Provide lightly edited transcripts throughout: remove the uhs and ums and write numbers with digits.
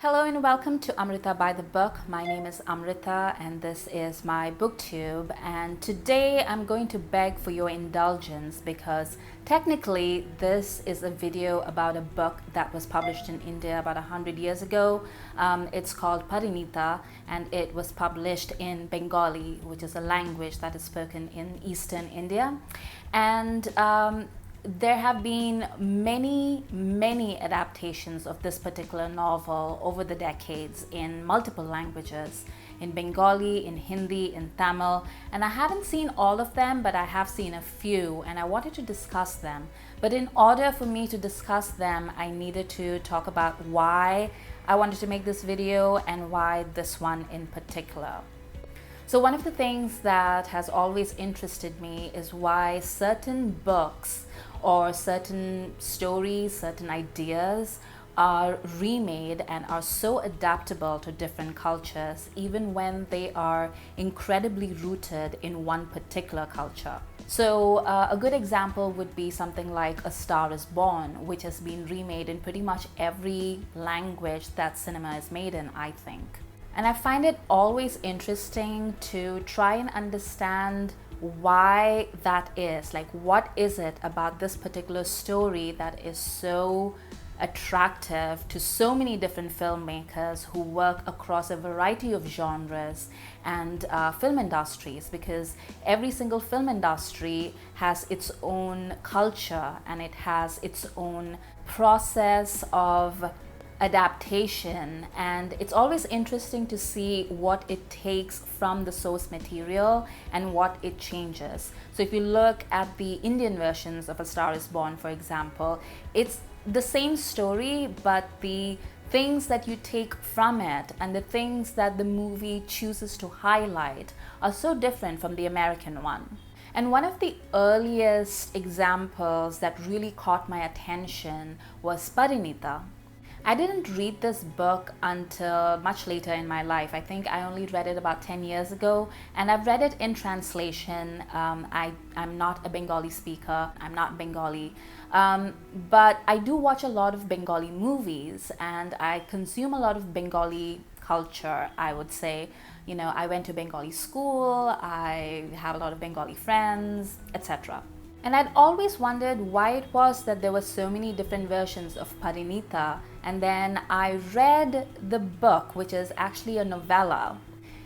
Hello and welcome to Amrita by the Book. My name is Amrita and this is my booktube, and today I'm going to beg for your indulgence because technically this is a video about a book that was published in India about 100 years ago. It's called Parineeta and it was published in Bengali, which is a language that is spoken in eastern India. And there have been many adaptations of this particular novel over the decades in multiple languages, in Bengali, in Hindi, in Tamil, and I haven't seen all of them, but I have seen a few and I wanted to discuss them. But in order for me to discuss them, I needed to talk about why I wanted to make this video and why this one in particular. So one of the things that has always interested me is why certain books or certain stories, certain ideas are remade and are so adaptable to different cultures, even when they are incredibly rooted in one particular culture. So a good example would be something like A Star is Born, which has been remade in pretty much every language that cinema is made in, I think. And I find it always interesting to try and understand why that is. Like, what is it about this particular story that is so attractive to so many different filmmakers who work across a variety of genres and film industries, because every single film industry has its own culture and it has its own process of adaptation, and it's always interesting to see what it takes from the source material and what it changes. So if you look at the Indian versions of A Star is Born, for example, it's the same story, but the things that you take from it and the things that the movie chooses to highlight are so different from the American one. And one of the earliest examples that really caught my attention was Parineeta. I didn't read this book until much later in my life. I think I only read it about 10 years ago, and I've read it in translation. I'm not a Bengali speaker, I'm not Bengali, but I do watch a lot of Bengali movies and I consume a lot of Bengali culture, I would say. You know, I went to Bengali school, I have a lot of Bengali friends, etc. And I'd always wondered why it was that there were so many different versions of Parineeta. And then I read the book, which is actually a novella.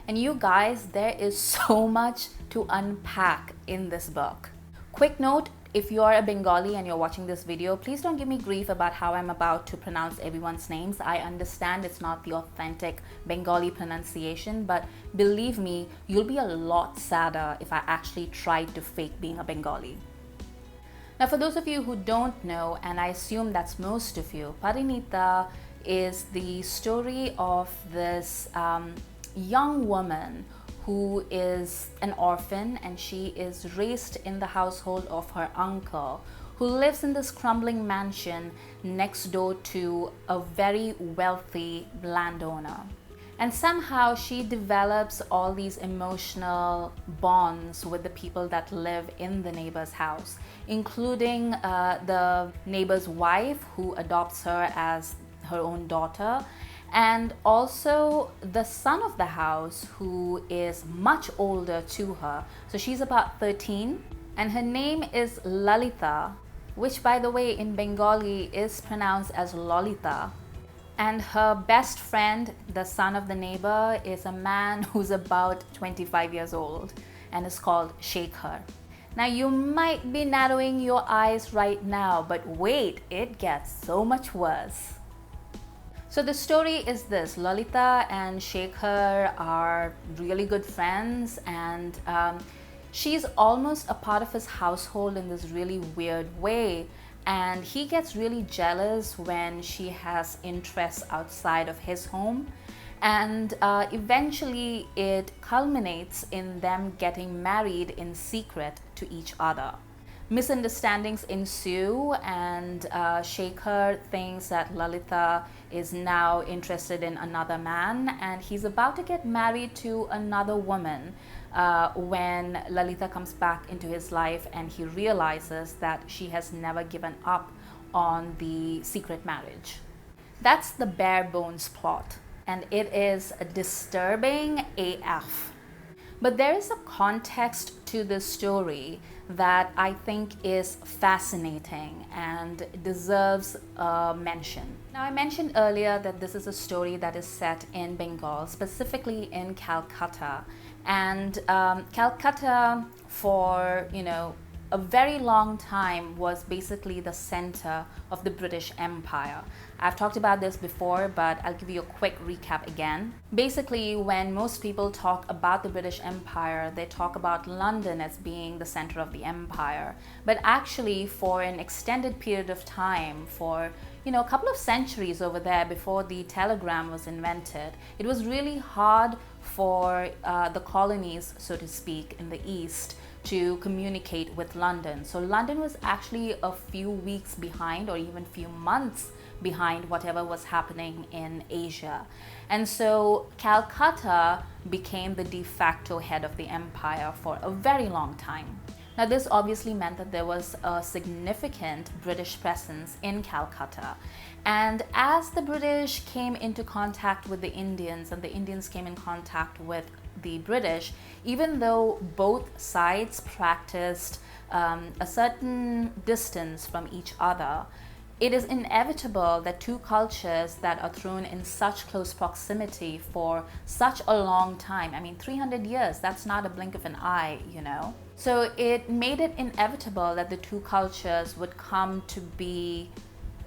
And you guys, there is so much to unpack in this book. Quick note, if you are a Bengali and you're watching this video, please don't give me grief about how I'm about to pronounce everyone's names. I understand it's not the authentic Bengali pronunciation, but believe me, you'll be a lot sadder if I actually tried to fake being a Bengali. Now, for those of you who don't know, and I assume that's most of you, Parineeta is the story of this young woman who is an orphan, and she is raised in the household of her uncle, who lives in this crumbling mansion next door to a very wealthy landowner. And somehow she develops all these emotional bonds with the people that live in the neighbor's house, including the neighbor's wife, who adopts her as her own daughter, and also the son of the house, who is much older to her. So she's about 13, and her name is Lalita, which, by the way, in Bengali is pronounced as Lolita. And her best friend, the son of the neighbor, is a man who's about 25 years old and is called Shekhar. Now, you might be narrowing your eyes right now, but wait, it gets so much worse. So the story is this: Lalita and Shekhar are really good friends, and she's almost a part of his household in this really weird way. And he gets really jealous when she has interests outside of his home. And eventually it culminates in them getting married in secret to each other. Misunderstandings ensue, and Shekhar thinks that Lalita is now interested in another man, and he's about to get married to another woman when Lalita comes back into his life and he realizes that she has never given up on the secret marriage. That's the bare bones plot, and it is disturbing AF. But there is a context to this story that I think is fascinating and deserves a mention. Now, I mentioned earlier that this is a story that is set in Bengal, specifically in Calcutta. And Calcutta, for a very long time, was basically the center of the British Empire. I've talked about this before, but I'll give you a quick recap again. Basically, when most people talk about the British Empire, they talk about London as being the center of the empire. But actually, for an extended period of time, for a couple of centuries over there before the telegram was invented, it was really hard for the colonies, so to speak, in the East to communicate with London. So London was actually a few weeks behind, or even few months behind, whatever was happening in Asia. And so Calcutta became the de facto head of the empire for a very long time. Now, this obviously meant that there was a significant British presence in Calcutta. And as the British came into contact with the Indians, and the Indians came in contact with the British, even though both sides practiced a certain distance from each other, it is inevitable that two cultures that are thrown in such close proximity for such a long time, 300 years, that's not a blink of an eye, So it made it inevitable that the two cultures would come to be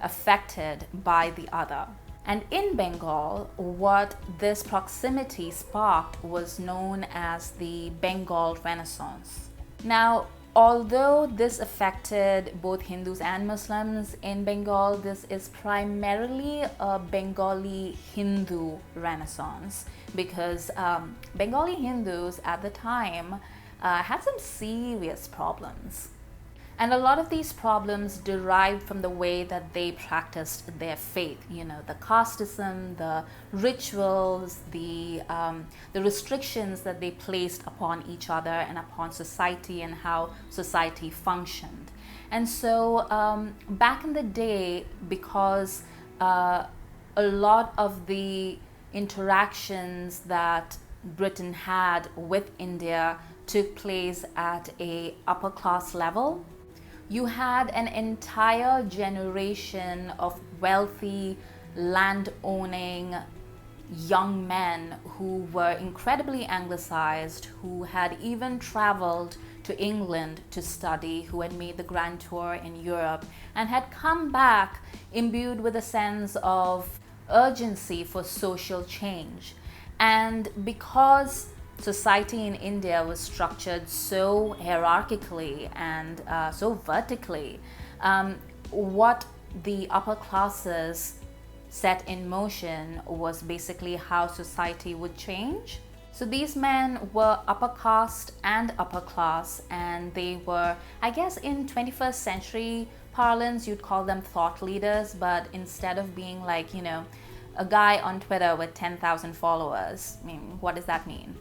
affected by the other. And in Bengal, what this proximity sparked was known as the Bengal Renaissance. Now, although this affected both Hindus and Muslims in Bengal, this is primarily a Bengali Hindu Renaissance, because Bengali Hindus at the time had some serious problems. And a lot of these problems derived from the way that they practiced their faith. The casteism, the rituals, the restrictions that they placed upon each other and upon society, and how society functioned. And so back in the day, because a lot of the interactions that Britain had with India took place at a upper class level, you had an entire generation of wealthy, land-owning young men who were incredibly anglicized, who had even traveled to England to study, who had made the grand tour in Europe, and had come back imbued with a sense of urgency for social change. And because society in India was structured so hierarchically and so vertically, what the upper classes set in motion was basically how society would change. So these men were upper caste and upper class, and they were, I guess in 21st century parlance, you'd call them thought leaders, but instead of being like, a guy on Twitter with 10,000 followers, what does that mean?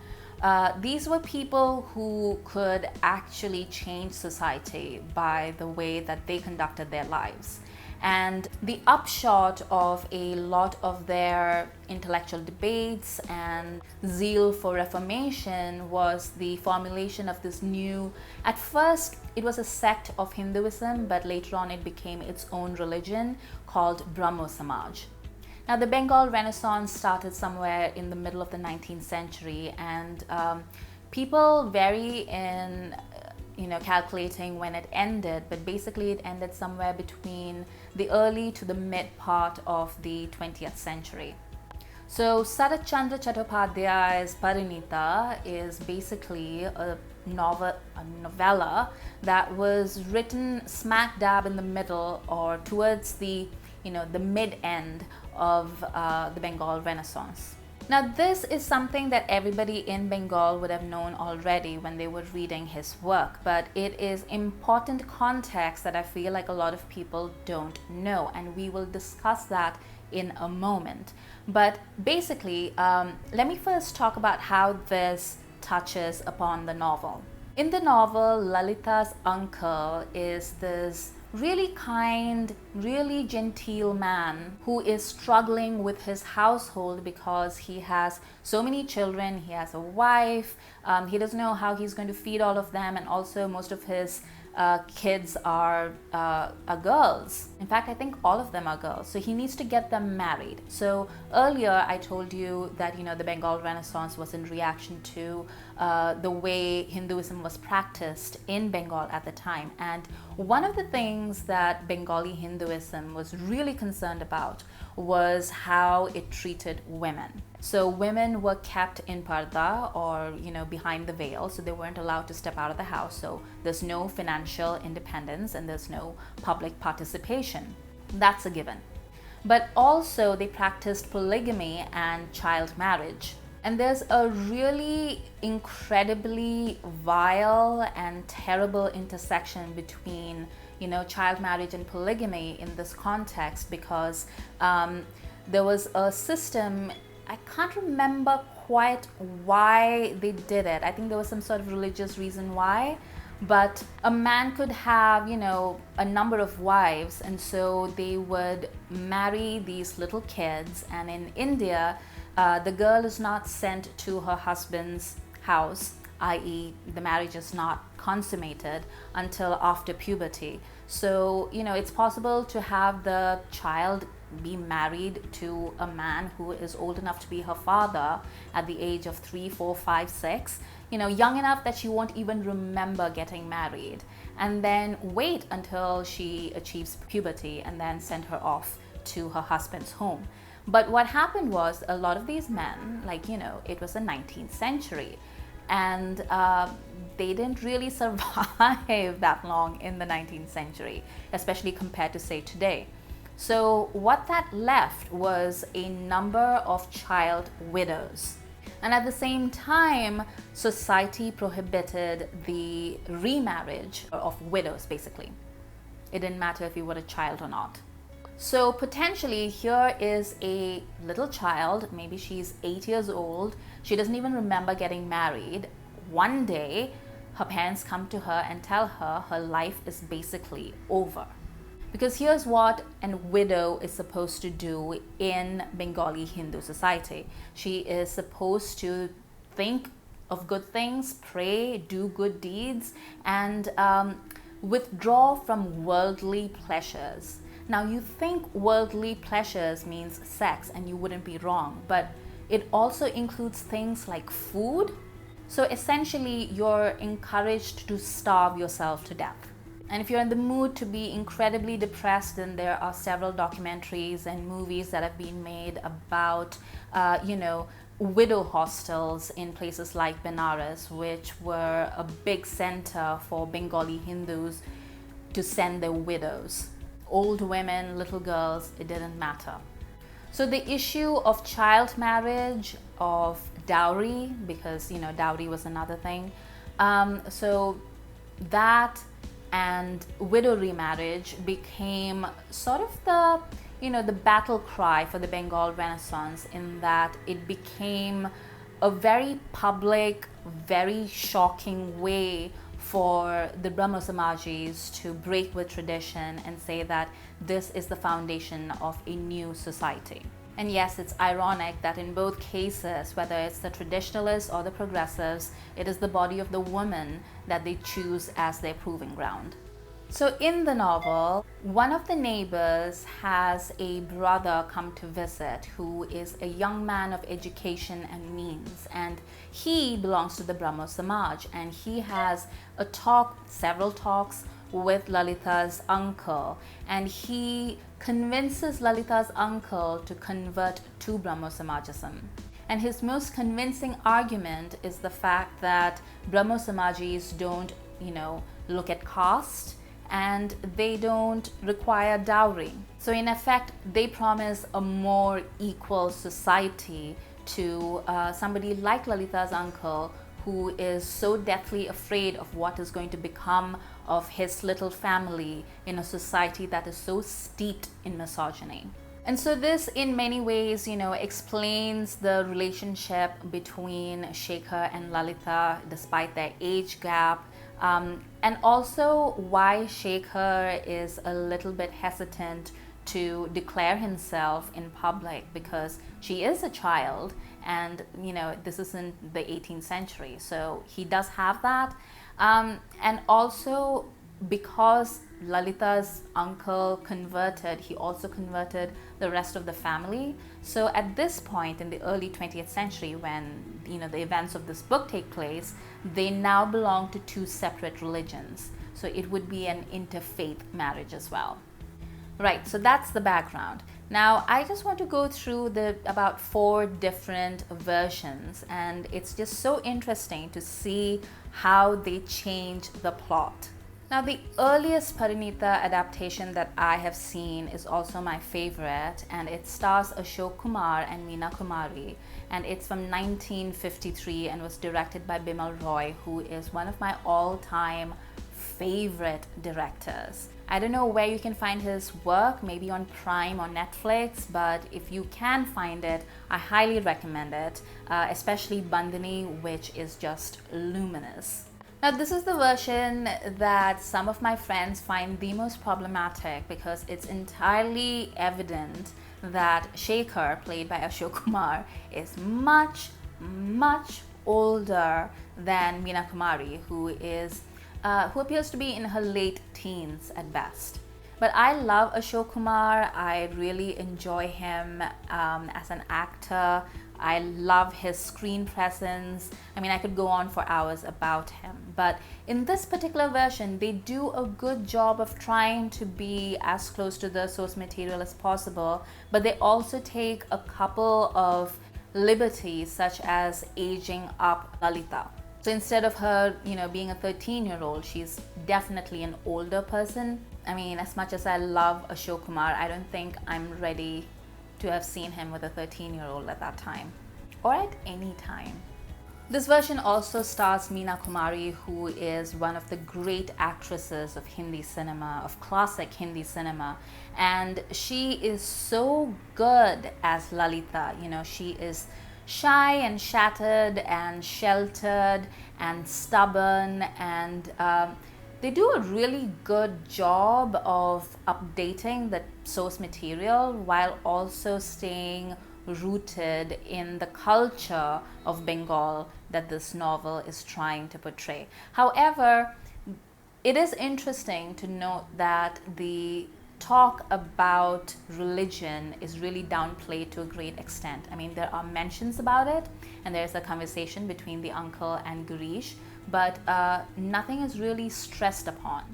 These were people who could actually change society by the way that they conducted their lives. And the upshot of a lot of their intellectual debates and zeal for reformation was the formulation of this new, at first it was a sect of Hinduism, but later on it became its own religion called Brahmo Samaj. Now, the Bengal Renaissance started somewhere in the middle of the 19th century, and people vary in calculating when it ended, but basically it ended somewhere between the early to the mid part of the 20th century. So Saratchandra Chattopadhyay's Parineeta is basically a novella that was written smack dab in the middle, or towards the mid-end of the Bengal Renaissance. Now, this is something that everybody in Bengal would have known already when they were reading his work, but it is important context that I feel like a lot of people don't know, and we will discuss that in a moment. But basically, let me first talk about how this touches upon the novel. In the novel, Lalita's uncle is this really kind, really genteel man who is struggling with his household because he has so many children, he has a wife, he doesn't know how he's going to feed all of them, and also most of his kids are girls. In fact, I think all of them are girls. So he needs to get them married. So earlier I told you that the Bengal Renaissance was in reaction to the way Hinduism was practiced in Bengal at the time. And one of the things that Bengali Hinduism was really concerned about was how it treated women. So women were kept in parda, or behind the veil, so they weren't allowed to step out of the house. So there's no financial independence and there's no public participation. That's a given. But also they practiced polygamy and child marriage. And there's a really incredibly vile and terrible intersection between child marriage and polygamy in this context, because there was a system. I can't remember quite why they did it. I think there was some sort of religious reason why, but a man could have, a number of wives, and so they would marry these little kids. And in India, the girl is not sent to her husband's house, i.e., the marriage is not consummated until after puberty. So, it's possible to have the child be married to a man who is old enough to be her father at the age of 3, 4, 5, 6, young enough that she won't even remember getting married, and then wait until she achieves puberty and then send her off to her husband's home. But what happened was, a lot of these men, it was the 19th century, and they didn't really survive that long in the 19th century, especially compared to, say, today. So what that left was a number of child widows. And at the same time, society prohibited the remarriage of widows, basically. It didn't matter if you were a child or not. So potentially, here is a little child, maybe she's 8 years old, she doesn't even remember getting married. One day, her parents come to her and tell her her life is basically over. Because here's what a widow is supposed to do in Bengali Hindu society. She is supposed to think of good things, pray, do good deeds, and withdraw from worldly pleasures. Now, you think worldly pleasures means sex, and you wouldn't be wrong, but it also includes things like food. So essentially, you're encouraged to starve yourself to death. And if you're in the mood to be incredibly depressed, then there are several documentaries and movies that have been made about, widow hostels in places like Benares, which were a big center for Bengali Hindus to send their widows. Old women, little girls, it didn't matter. So the issue of child marriage, of dowry, because, dowry was another thing. So that and widow remarriage became sort of the battle cry for the Bengal Renaissance, in that it became a very public, very shocking way for the Brahmo Samajis to break with tradition and say that this is the foundation of a new society. And yes, it's ironic that in both cases, whether it's the traditionalists or the progressives, it is the body of the woman that they choose as their proving ground. So in the novel, one of the neighbors has a brother come to visit who is a young man of education and means, and he belongs to the Brahmo Samaj, and he has several talks with Lalita's uncle, and he convinces Lalita's uncle to convert to Brahmo Samajism. And his most convincing argument is the fact that Brahmo Samajis don't, look at caste, and they don't require dowry. So in effect, they promise a more equal society to somebody like Lalita's uncle, who is so deathly afraid of what is going to become of his little family in a society that is so steeped in misogyny. And so this in many ways, explains the relationship between Shekhar and Lalita despite their age gap. And also why Shekhar is a little bit hesitant to declare himself in public, because she is a child, and this isn't the 18th century, so he does have that. And also because Lalita's uncle converted, he also converted the rest of the family. So at this point in the early 20th century, when the events of this book take place, they now belong to two separate religions. So it would be an interfaith marriage as well. Right, so that's the background. Now, I just want to go through the about 4 different versions, and it's just so interesting to see how they change the plot. Now, the earliest Parineeta adaptation that I have seen is also my favorite, and it stars Ashok Kumar and Meena Kumari, and it's from 1953 and was directed by Bimal Roy, who is one of my all-time favorite directors. I don't know where you can find his work, maybe on Prime or Netflix, but if you can find it, I highly recommend it, especially Bandhani, which is just luminous. Now, this is the version that some of my friends find the most problematic, because it's entirely evident that Shekhar, played by Ashok Kumar, is much, much older than Meena Kumari, who appears to be in her late teens at best. But I love Ashok Kumar. I really enjoy him as an actor. I love his screen presence. I mean, I could go on for hours about him. But in this particular version, they do a good job of trying to be as close to the source material as possible. But they also take a couple of liberties, such as aging up Lalita. So instead of her, being a 13-year-old, she's definitely an older person. I mean, as much as I love Ashok Kumar, I don't think I'm ready to have seen him with a 13-year-old at that time, or at any time. This version also stars Meena Kumari, who is one of the great actresses of Hindi cinema, of classic Hindi cinema. And she is so good as Lalita. She is shy and shattered and sheltered and stubborn, and they do a really good job of updating the source material while also staying rooted in the culture of Bengal that this novel is trying to portray. However, it is interesting to note that the talk about religion is really downplayed to a great extent. I mean, there are mentions about it, and there's a conversation between the uncle and Girish, but nothing is really stressed upon.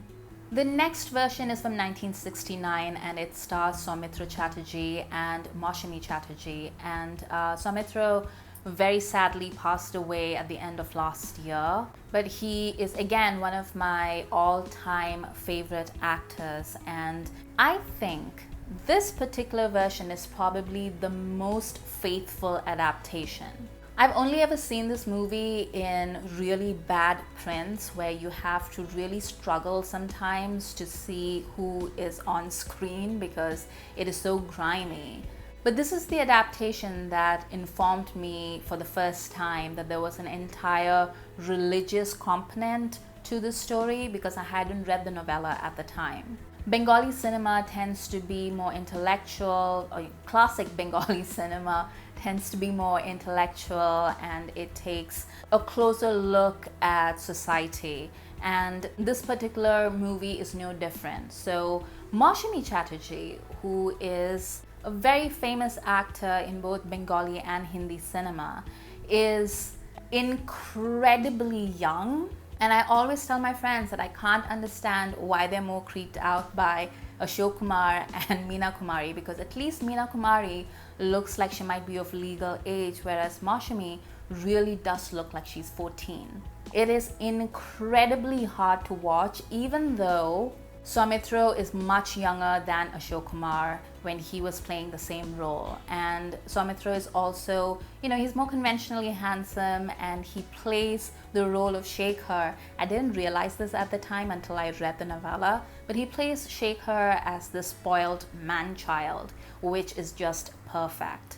The next version is from 1969, and it stars Saumitra Chatterjee and Maushami Chatterjee. And Saumitra very sadly passed away at the end of last year, but he is again one of my all-time favorite actors, and I think this particular version is probably the most faithful adaptation. I've only ever seen this movie in really bad prints, where you have to really struggle sometimes to see who is on screen because it is so grimy. But this is the adaptation that informed me for the first time that there was an entire religious component to the story, because I hadn't read the novella at the time. Bengali cinema tends to be more intellectual, or classic Bengali cinema tends to be more intellectual, and it takes a closer look at society. And this particular movie is no different. So Maushami Chatterjee, who is a very famous actor in both Bengali and Hindi cinema, is incredibly young. And I always tell my friends that I can't understand why they're more creeped out by Ashok Kumar and Meena Kumari, because at least Meena Kumari looks like she might be of legal age, whereas Maushami really does look like she's 14. It is incredibly hard to watch, even though Saumitra is much younger than Ashok Kumar when he was playing the same role. And Saumitra is also, he's more conventionally handsome, and he plays the role of Shekhar. I didn't realize this at the time until I read the novella, but he plays Shekhar as the spoiled man-child, which is just perfect.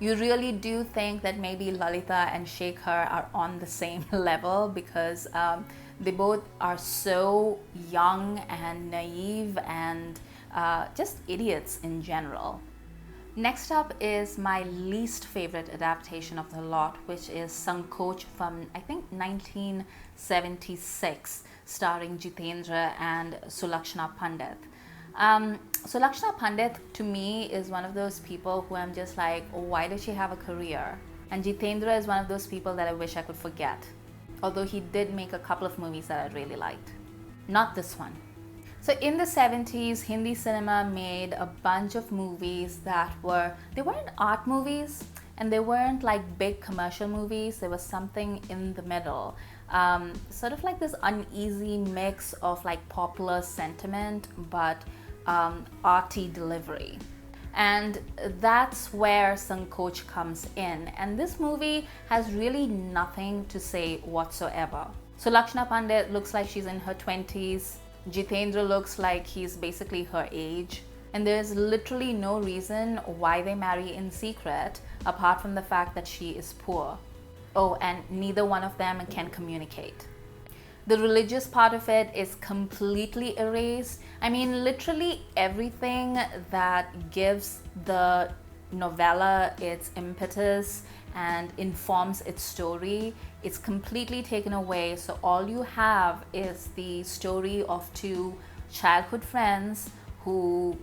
You really do think that maybe Lalita and Shekhar are on the same level, because They both are so young and naive and just idiots in general. Next up is my least favorite adaptation of the lot, which is Sankoch from I think 1976, starring Jitendra and Sulakshana Pandit. Sulakshana Pandit to me is one of those people who I'm just like, oh, why does she have a career? And Jitendra is one of those people that I wish I could forget. Although he did make a couple of movies that I really liked. Not this one. So in the 70s, Hindi cinema made a bunch of movies that they weren't art movies and they weren't like big commercial movies. There was something in the middle. Sort of like this uneasy mix of like popular sentiment but arty delivery. And that's where Sankoch comes in. And this movie has really nothing to say whatsoever. So Lakshana Pandit looks like she's in her 20s. Jitendra looks like he's basically her age. And there's literally no reason why they marry in secret apart from the fact that she is poor. Oh, and neither one of them can communicate. The religious part of it is completely erased. I mean, literally everything that gives the novella its impetus and informs its story, it's completely taken away. So all you have is the story of two childhood friends who,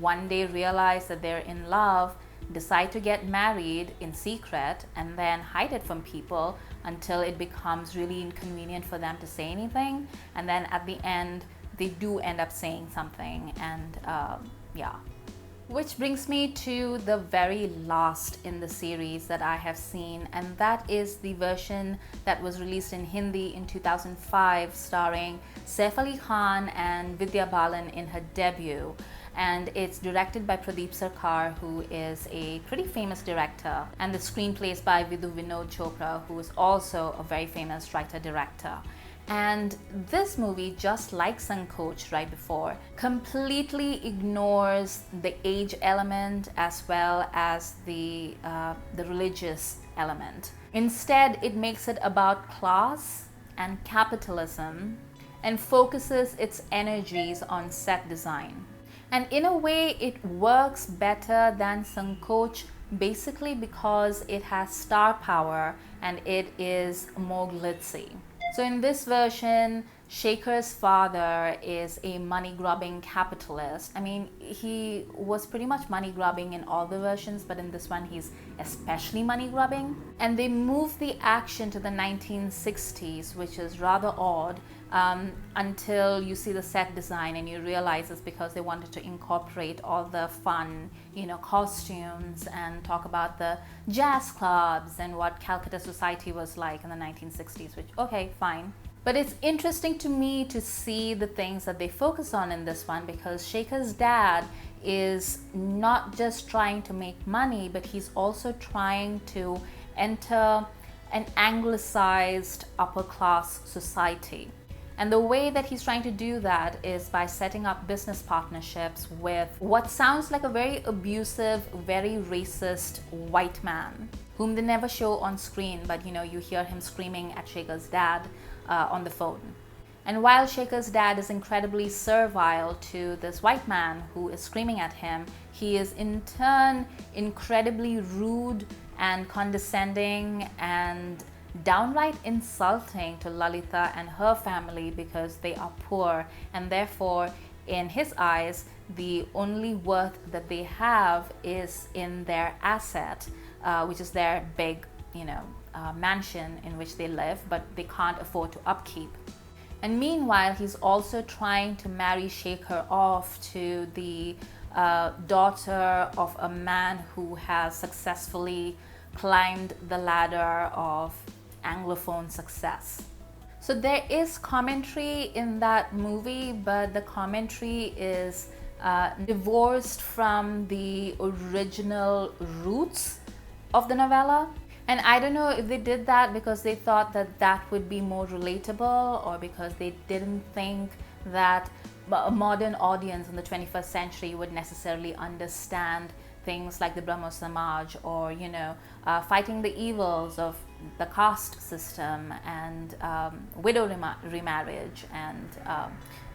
one day realize that they're in love, decide to get married in secret, and then hide it from people until it becomes really inconvenient for them to say anything. And then at the end, they do end up saying something. And Which brings me to the very last in the series that I have seen, and that is the version that was released in Hindi in 2005, starring Saif Ali Khan and Vidya Balan in her debut. And it's directed by Pradeep Sarkar, who is a pretty famous director, and the screenplay is by Vidhu Vinod Chopra, who is also a very famous writer-director. And this movie, just like Sankoch right before, completely ignores the age element as well as the religious element. Instead, it makes it about class and capitalism and focuses its energies on set design. And in a way, it works better than Sankoch, basically because it has star power and it is more glitzy. So in this version, Shekhar's father is a money-grubbing capitalist. I mean, he was pretty much money-grubbing in all the versions, but in this one, he's especially money-grubbing. And they moved the action to the 1960s, which is rather odd, until you see the set design and you realize it's because they wanted to incorporate all the fun, costumes and talk about the jazz clubs and what Calcutta society was like in the 1960s, which, okay, fine. But it's interesting to me to see the things that they focus on in this one, because Shekhar's dad is not just trying to make money, but he's also trying to enter an anglicized upper class society. And the way that he's trying to do that is by setting up business partnerships with what sounds like a very abusive, very racist white man, whom they never show on screen, but you hear him screaming at Shekhar's dad on the phone. And while Shekhar's dad is incredibly servile to this white man who is screaming at him, he is in turn incredibly rude and condescending and downright insulting to Lalita and her family because they are poor, and therefore in his eyes the only worth that they have is in their asset, which is their big mansion in which they live, but they can't afford to upkeep. And meanwhile, he's also trying to marry Shekhar off to the daughter of a man who has successfully climbed the ladder of Anglophone success. So there is commentary in that movie, but the commentary is divorced from the original roots of the novella. And I don't know if they did that because they thought that that would be more relatable, or because they didn't think that a modern audience in the 21st century would necessarily understand things like the Brahmo Samaj, or fighting the evils of the caste system, and widow remarriage, and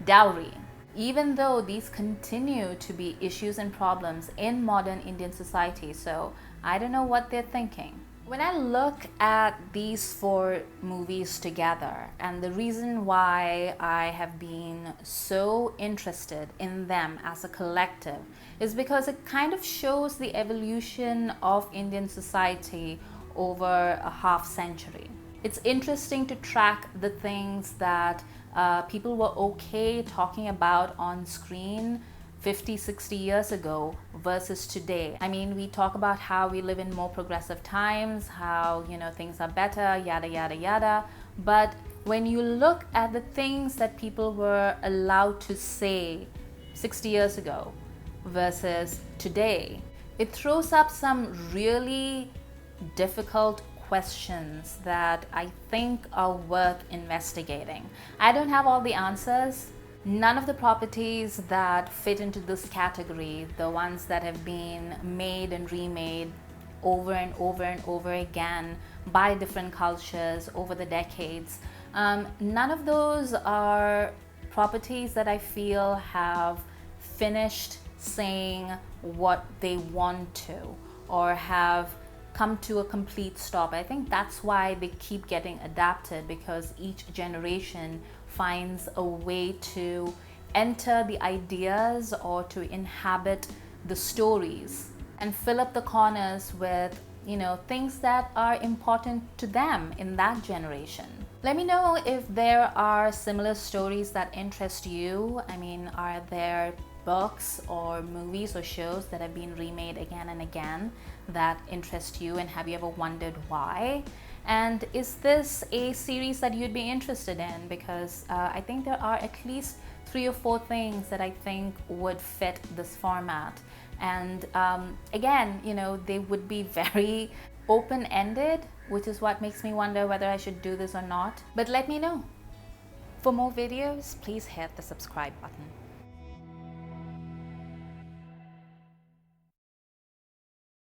dowry. Even though these continue to be issues and problems in modern Indian society, so I don't know what they're thinking. When I look at these four movies together, and the reason why I have been so interested in them as a collective is because it kind of shows the evolution of Indian society over a half century. It's interesting to track the things that people were okay talking about on screen 50, 60 years ago versus today. I mean, we talk about how we live in more progressive times, how, things are better, yada, yada, yada. But when you look at the things that people were allowed to say 60 years ago versus today, it throws up some really difficult questions that I think are worth investigating. I don't have all the answers. None of the properties that fit into this category, the ones that have been made and remade over and over and over again by different cultures over the decades, none of those are properties that I feel have finished saying what they want to, or have come to a complete stop. I think that's why they keep getting adapted, because each generation finds a way to enter the ideas or to inhabit the stories and fill up the corners with things that are important to them in that generation. Let me know if there are similar stories that interest you. I mean, are there books or movies or shows that have been remade again and again that interest you, and have you ever wondered why? And is this a series that you'd be interested in? Because I think there are at least 3 or 4 things that I think would fit this format. And again, they would be very open-ended, which is what makes me wonder whether I should do this or not. But let me know. For more videos, please hit the subscribe button.